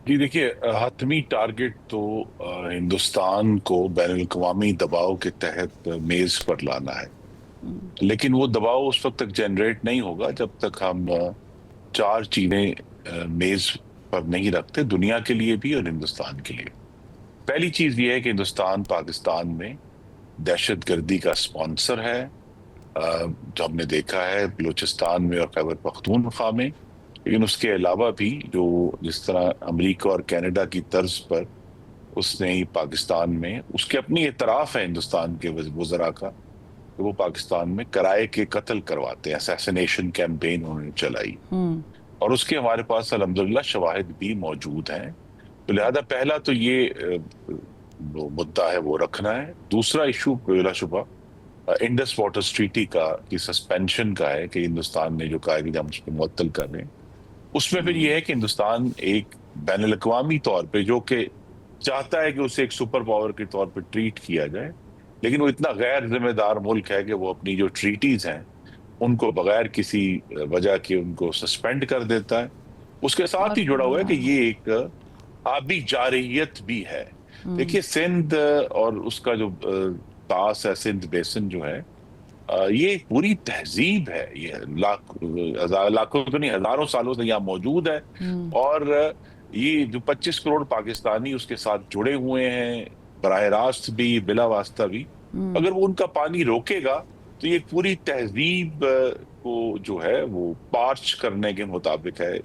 جی دیکھیے، حتمی ٹارگٹ تو ہندوستان کو بین الاقوامی دباؤ کے تحت میز پر لانا ہے، لیکن وہ دباؤ اس وقت تک جنریٹ نہیں ہوگا جب تک ہم چار چیزیں میز پر نہیں رکھتے، دنیا کے لیے بھی اور ہندوستان کے لیے۔ پہلی چیز یہ ہے کہ ہندوستان پاکستان میں دہشت گردی کا سپانسر ہے، جو ہم نے دیکھا ہے بلوچستان میں اور خیبر پختونخوا میں، لیکن اس کے علاوہ بھی جو جس طرح امریکہ اور کینیڈا کی طرز پر اس نے پاکستان میں، اس کے اپنی اعتراف ہے ہندوستان کے وزراء کا کہ وہ پاکستان میں کرائے کے قتل کرواتے ہیں، اسیسینیشن کیمپین انہوں نے چلائی، اور اس کے ہمارے پاس الحمدللہ شواہد بھی موجود ہیں۔ تو لہذا پہلا تو یہ جو مدعا ہے وہ رکھنا ہے۔ دوسرا ایشو بلا شبہ انڈس واٹر ٹریٹی کا کی سسپینشن کا ہے، کہ ہندوستان نے جو کہا ہے کہ ہم اس کو معطل کر رہے ہیں۔ اس میں پھر یہ ہے کہ ہندوستان ایک بین الاقوامی طور پہ جو کہ چاہتا ہے کہ اسے ایک سپر پاور کے طور پہ ٹریٹ کیا جائے، لیکن وہ اتنا غیر ذمہ دار ملک ہے کہ وہ اپنی جو ٹریٹیز ہیں ان کو بغیر کسی وجہ کے ان کو سسپینڈ کر دیتا ہے۔ اس کے ساتھ ہی جڑا ہوا ہے کہ یہ ایک آبی جارحیت بھی ہے۔ دیکھیے سندھ اور اس کا جو طاس ہے، سندھ بیسن جو ہے، یہ ایک پوری تہذیب ہے، یہ لاکھوں تو نہیں ہزاروں سالوں سے یہاں موجود ہے، اور یہ جو 25 کروڑ پاکستانی اس کے ساتھ جڑے ہوئے ہیں، براہ راست بھی بلا واسطہ بھی، اگر وہ ان کا پانی روکے گا تو یہ پوری تہذیب کو جو ہے وہ پارچ کرنے کے مطابق ہے۔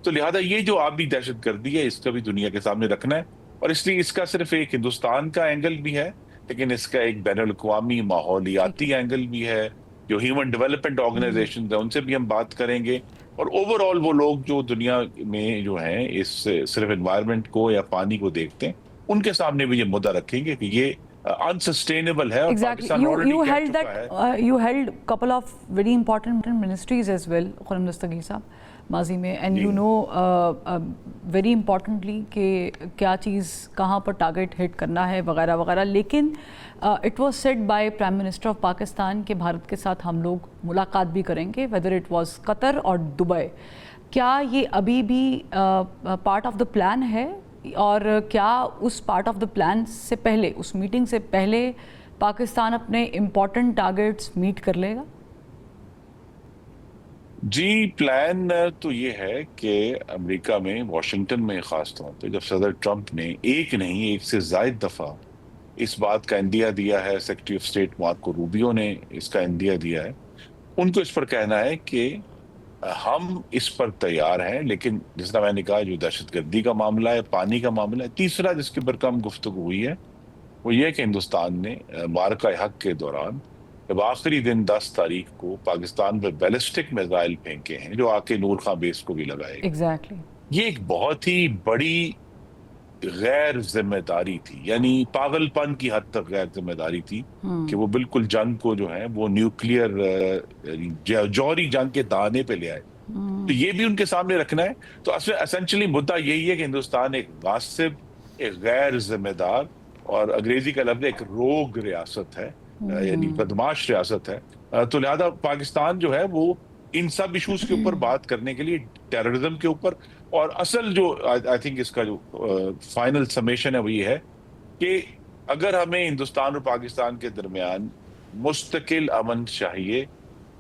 تو لہذا یہ جو آبی دہشت گردی ہے اس کا بھی دنیا کے سامنے رکھنا ہے، اور اس لیے اس کا صرف ایک ہندوستان کا اینگل بھی ہے، لیکن اس کا ایک بین الاقوامی ٹھیک ہے۔ ماحولیاتی اینگل بھی ہے، جو ہیومن ڈیولپمنٹ آرگنائزیشن ہیں ان سے بھی ہم بات کریں گے، اور اوور آل وہ لوگ جو دنیا میں جو ہیں اس صرف انوائرمنٹ کو یا پانی کو دیکھتے ہیں، ان کے سامنے بھی یہ مدعا رکھیں گے کہ یہ انسسٹینیبل ہے، اور Exactly. پاکستان آلریڈی You کہہ held چکا that ہے۔ you held couple of very important ministries as well, Khurram Dastgir صاحب ماضی میں، and G you know very importantly کہ کیا چیز کہاں پر ٹارگٹ ہٹ کرنا ہے وغیرہ وغیرہ، لیکن it was said by Prime Minister of Pakistan کہ بھارت کے ساتھ ہم لوگ ملاقات بھی کریں گے، whether it was قطر اور دبئی۔ کیا یہ ابھی بھی پارٹ آف دا پلان ہے، اور کیا اس پارٹ آف دا پلان سے پہلے، اس میٹنگ سے پہلے پاکستان اپنے امپورٹنٹ ٹارگٹس میٹ کر لے گا؟ جی، پلان تو یہ ہے کہ امریکہ میں واشنگٹن میں خاص طور پہ جب صدر ٹرمپ نے ایک نہیں ایک سے زائد دفعہ اس بات کا عندیہ دیا ہے، secretary of state Marco Rubio نے اس کا عندیہ دیا ہے، ان کو اس پر کہنا ہے کہ ہم اس پر تیار ہیں، لیکن جس طرح میں نے کہا جو دہشت گردی کا معاملہ ہے، پانی کا معاملہ ہے، تیسرا جس کے اوپر کم گفتگو ہوئی ہے وہ یہ کہ ہندوستان نے معرکہ حق کے دوران جب آخری دن 10 تاریخ کو پاکستان پر بیلسٹک میزائل پھینکے ہیں جو آ کے نور خان بیس کو بھی لگائے گئے، ایگزیکٹلی۔ یہ ایک بہت ہی بڑی غیر ذمہ داری تھی، یعنی پاگل پن کی حد تک غیر ذمہ داری تھی، کہ وہ بالکل جنگ کو جو ہے وہ نیوکلیئر جوہری جنگ کے دہانے پہ لے آئے۔ تو یہ بھی ان کے سامنے رکھنا ہے۔ تو اسینچلی مدعا یہی ہے کہ ہندوستان ایک غاصب، ایک غیر ذمہ دار، اور انگریزی کا لفظ ایک روگ ریاست ہے، یعنی بدماش ریاست ہے۔ تو لہذا پاکستان جو ہے وہ ان سب ایشوز کے اوپر بات کرنے کے لیے، ٹیررزم کے اوپر، اور اصل جو آئی تھنک اس کا جو فائنل سمیشن ہے وہ یہ ہے کہ اگر ہمیں ہندوستان اور پاکستان کے درمیان مستقل امن چاہیے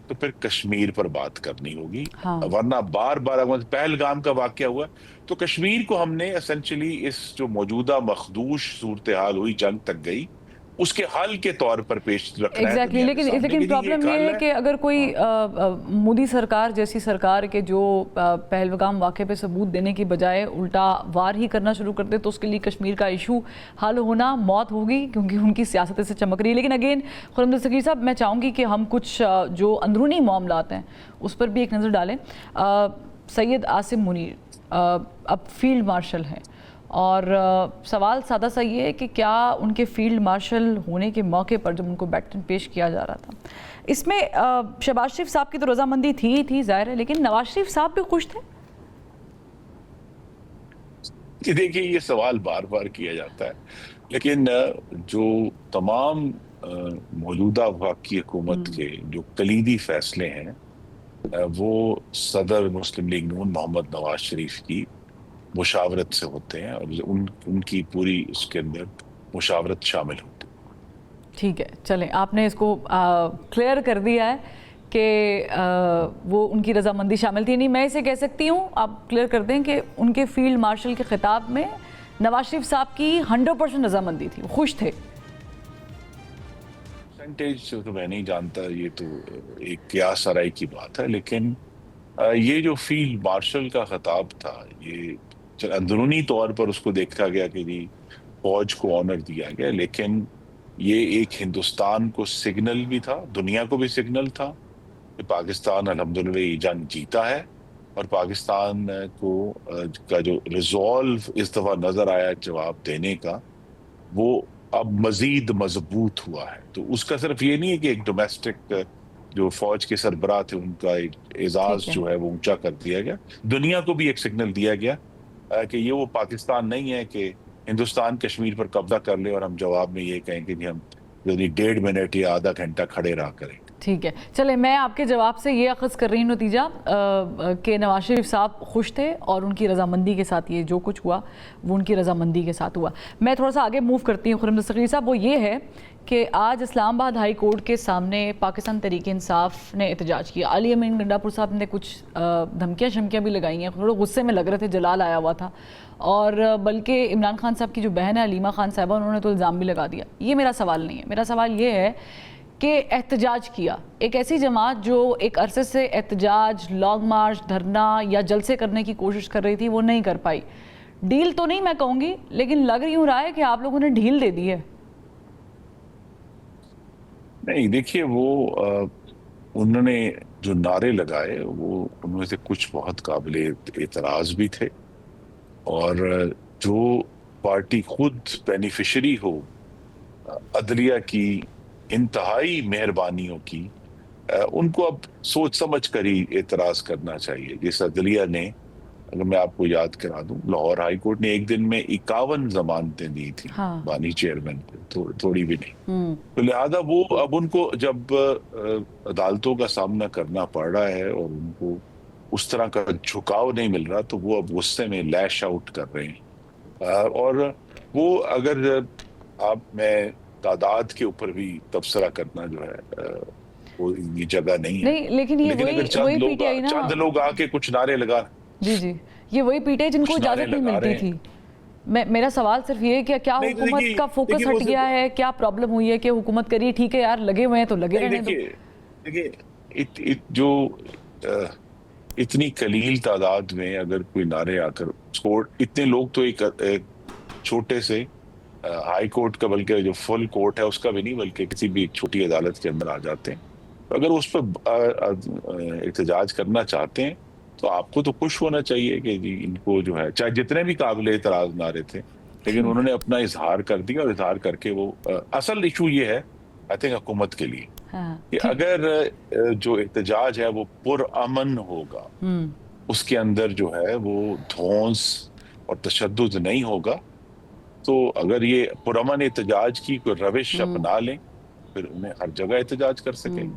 تو پھر کشمیر پر بات کرنی ہوگی، ہاں، ورنہ بار بار اگر پہلگام کا واقعہ ہوا تو کشمیر کو ہم نے اسینچلی اس جو موجودہ مخدوش صورتحال ہوئی، جنگ تک گئی، اس کے حل کے طور پر پیش رکھنا ہے ایگزیکٹلی، دنیا کے سامنے کہ لیکن جی یہ پرابلم ایک یہ حل ہے کہ اگر کوئی ہاں مودی سرکار جیسی سرکار کے جو پہلگام واقعے پہ ثبوت دینے کی بجائے الٹا وار ہی کرنا شروع کر دے تو اس کے لیے کشمیر کا ایشو حل ہونا موت ہوگی، کیونکہ ان کی سیاست سے چمک رہی ہے۔ لیکن اگین خرم دستگیر صاحب، میں چاہوں گی کہ ہم کچھ جو اندرونی معاملات ہیں اس پر بھی ایک نظر ڈالیں۔ سید عاصم منیر اب فیلڈ مارشل ہیں، اور سوال سادہ سا یہ ہے کہ کیا ان کے فیلڈ مارشل ہونے کے موقع پر جب ان کو بیٹن پیش کیا جا رہا تھا، اس میں شہباز شریف صاحب کی تو رضامندی تھی ہی تھی ظاہر ہے، لیکن نواز شریف صاحب بھی خوش تھے؟ کہ دیکھیے یہ سوال بار بار کیا جاتا ہے، لیکن جو تمام موجودہ وفاقی حکومت کے جو کلیدی فیصلے ہیں وہ صدر مسلم لیگ نون محمد نواز شریف کی مشاورت سے ہوتے ہیں اور ان کی پوری اس کے اندر مشاورت شامل ہوتی ہے۔ ٹھیک ہے، چلیں آپ نے اس کو کلیئر کر دیا ہے کہ وہ ان کی رضامندی شامل تھی۔ نہیں، میں اسے کہہ سکتی ہوں، آپ کلیئر کر دیں کہ ان کے فیلڈ مارشل کے خطاب میں نواز شریف صاحب کی 100% رضامندی تھی، وہ خوش تھے۔ پرسنٹیج تو میں نہیں جانتا، یہ تو ایک قیاس آرائی کی بات ہے، لیکن یہ جو فیلڈ مارشل کا خطاب تھا، یہ اندرونی طور پر اس کو دیکھا گیا کہ جی فوج کو آنر دیا گیا، لیکن یہ ایک ہندوستان کو سگنل بھی تھا، دنیا کو بھی سگنل تھا کہ پاکستان الحمدللہ یہ جنگ جیتا ہے، اور پاکستان کا جو ریزولو اس دفعہ نظر آیا جواب دینے کا، وہ اب مزید مضبوط ہوا ہے۔ تو اس کا صرف یہ نہیں ہے کہ ایک ڈومیسٹک جو فوج کے سربراہ تھے ان کا ایک اعزاز جو ہے وہ اونچا کر دیا گیا، دنیا کو بھی ایک سگنل دیا گیا کہ یہ وہ پاکستان نہیں ہے کہ ہندوستان کشمیر پر قبضہ کر لے اور ہم جواب میں یہ کہیں کہ ہم 1.5 منٹ یا آدھا گھنٹہ کھڑے رہا کریں۔ ٹھیک ہے، چلیں میں آپ کے جواب سے یہ اخذ کر رہی ہوں نتیجہ کہ نواز شریف صاحب خوش تھے اور ان کی رضامندی کے ساتھ یہ جو کچھ ہوا وہ ان کی رضامندی کے ساتھ ہوا۔ میں تھوڑا سا آگے موو کرتی ہوں خرم دستگیر صاحب، وہ یہ ہے کہ آج اسلام آباد ہائی کورٹ کے سامنے پاکستان تحریک انصاف نے احتجاج کیا۔ علی امین گنڈا پور صاحب نے کچھ دھمکیاں شمکیاں بھی لگائی ہیں، تھوڑے غصے میں لگ رہے تھے، جلال آیا ہوا تھا، اور بلکہ عمران خان صاحب کی جو بہن ہے علیمہ خان صاحبہ، انہوں نے تو الزام بھی لگا دیا۔ یہ میرا سوال نہیں ہے، میرا سوال یہ ہے کہ احتجاج کیا ایک ایسی جماعت جو ایک عرصے سے احتجاج، لانگ مارچ، دھرنا یا جلسے کرنے کی کوشش کر رہی تھی، وہ نہیں کر پائی۔ ڈیل تو نہیں میں کہوں گی، لیکن لگ یوں رہا ہے کہ آپ لوگوں نے ڈھیل دے دی ہے۔ نہیں دیکھیے، وہ انہوں نے جو نعرے لگائے وہ ان میں سے کچھ بہت قابل اعتراض بھی تھے، اور جو پارٹی خود بینیفیشری ہو عدلیہ کی انتہائی مہربانیوں کی، ان کو اب سوچ سمجھ کر ہی اعتراض کرنا چاہیے۔ جس عدلیہ نے، اگر میں آپ کو یاد کرا دوں، لاہور ہائی کورٹ نے ایک دن میں 51 ضمانتیں دی تھی بانی چیئرمین کو، تھوڑی بھی نہیں۔ تو لہذا وہ اب ان کو جب عدالتوں کا سامنا کرنا پڑ رہا ہے اور ان کو اس طرح کا جھکاؤ نہیں مل رہا، تو وہ اب غصے میں لیش آؤٹ کر رہے ہیں۔ اور وہ اگر میں تعداد کے اوپر بھی تبصرہ کرنا جو ہے وہ یہ جگہ نہیں ہے، لیکن یہ اگر چند لوگ آ کے کچھ نعرے لگا، جی یہ وہی پی ٹی آئی جن کو اجازت نہیں ملتی تھی۔ میرا سوال صرف یہ ہے کہ کیا حکومت کا فوکس ہٹ گیا ہے، کیا پرابلم ہوئی ہے کہ حکومت کریے ٹھیک ہے یار، لگے ہوئے ہیں تو لگے رہنے دو۔ دیکھیے جو اتنی قلیل تعداد میں اگر کوئی نعرے آ کر، اتنے لوگ تو ایک چھوٹے سے ہائی کورٹ کا، بلکہ جو فل کورٹ ہے اس کا بھی نہیں، بلکہ کسی بھی ایک چھوٹی عدالت کے اندر آ جاتے ہیں۔ اگر اس پر احتجاج کرنا چاہتے ہیں تو آپ کو تو خوش ہونا چاہیے کہ جی ان کو جو ہے، چاہے جتنے بھی قابل اعتراض نعرے تھے، لیکن انہوں نے اپنا اظہار کر دیا، اور اظہار کر کے وہ اصل ایشو یہ ہے آئی تھنک حکومت کے لیے کہ اگر جو احتجاج ہے وہ پرامن ہوگا، اس کے اندر جو ہے وہ دھونس اور تشدد نہیں ہوگا، تو اگر یہ پرامن احتجاج کی کوئی روش اپنا لیں، پھر انہیں ہر جگہ احتجاج کر سکیں۔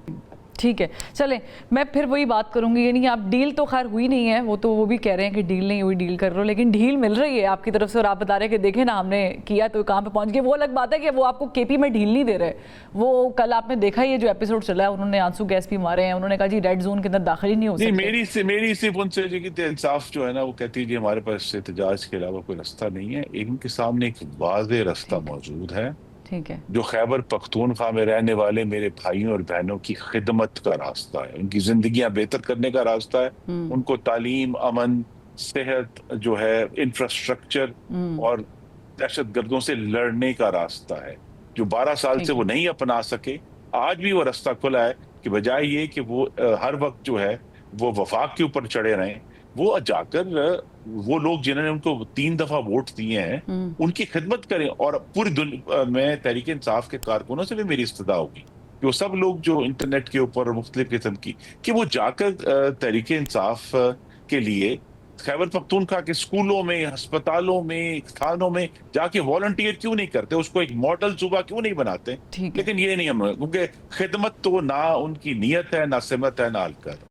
ٹھیک ہے، چلیں میں پھر وہی بات کروں گی، یعنی آپ ڈیل تو خیر ہوئی نہیں ہے، وہ بھی کہہ رہے ہیں کہ ڈیل نہیں ہوئی، ڈیل کر رہے ہو، لیکن ڈیل مل رہی ہے آپ کی طرف سے، اور آپ بتا رہے ہیں کہ دیکھیں نا ہم نے کیا تو کہاں پہ پہنچ گئے۔ وہ الگ بات ہے کہ وہ آپ کو کے پی میں ڈیل نہیں دے رہے، وہ کل آپ نے دیکھا یہ جو ایپیسوڈ چلا ہے، انہوں نے آنسو گیس بھی مارے ہیں، انہوں نے کہا جی ریڈ زون کے اندر داخل ہی نہیں ہو سکتے۔ میری صرف ان سے کہ انصاف جو ہے نا، وہ کہتی ہے جی ہمارے پاس احتجاج کے علاوہ کوئی رستہ نہیں ہے۔ ان کے سامنے ایک واضح رستہ موجود ہے، ٹھیک ہے، جو خیبر پختونخوا میں رہنے والے میرے بھائیوں اور بہنوں کی خدمت کا راستہ ہے، ان کی زندگیاں بہتر کرنے کا راستہ ہے، ان کو تعلیم، امن، صحت جو ہے، انفراسٹرکچر اور دہشت گردوں سے لڑنے کا راستہ ہے، جو 12 سال سے وہ نہیں اپنا سکے۔ آج بھی وہ راستہ کھلا ہے کہ بجائے یہ کہ وہ ہر وقت جو ہے وہ وفاق کے اوپر چڑھے رہیں، وہ جا کر وہ لوگ جنہوں نے ان کو 3 دفعہ ووٹ دیے ہیں ان کی خدمت کریں۔ اور پوری دنیا میں تحریک انصاف کے کارکنوں سے بھی میری استدعا ہوگی کہ وہ سب لوگ جو انٹرنیٹ کے اوپر مختلف قسم کی، کہ وہ جا کر تحریک انصاف کے لیے خیبر پختونخوا کے اسکولوں میں، ہسپتالوں میں، تھانوں میں جا کے والنٹیئر کیوں نہیں کرتے، اس کو ایک ماڈل صوبہ کیوں نہیں بناتے؟ لیکن یہ نہیں ہم، کیونکہ خدمت تو نہ ان کی نیت ہے، نہ سمت ہے، نہ الکر۔